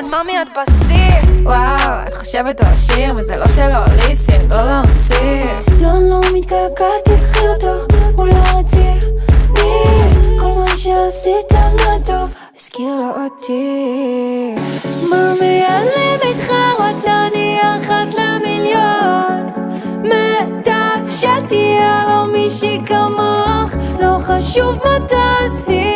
ממי את בשיא. וואו, את חושבת הוא עשיר, וזה לא שלו ליסין, לא להמציא. לא, אני לא מתגעגעת, תקחי אותו, הוא לא רציני. כל מה שעשית לא טוב, הזכיר לו אותי. ממי הלב מתחרות, לא נהיה אחת למיליון. מתה שתהיה לו מישהי כמוך, לא חשוב מה תעשי.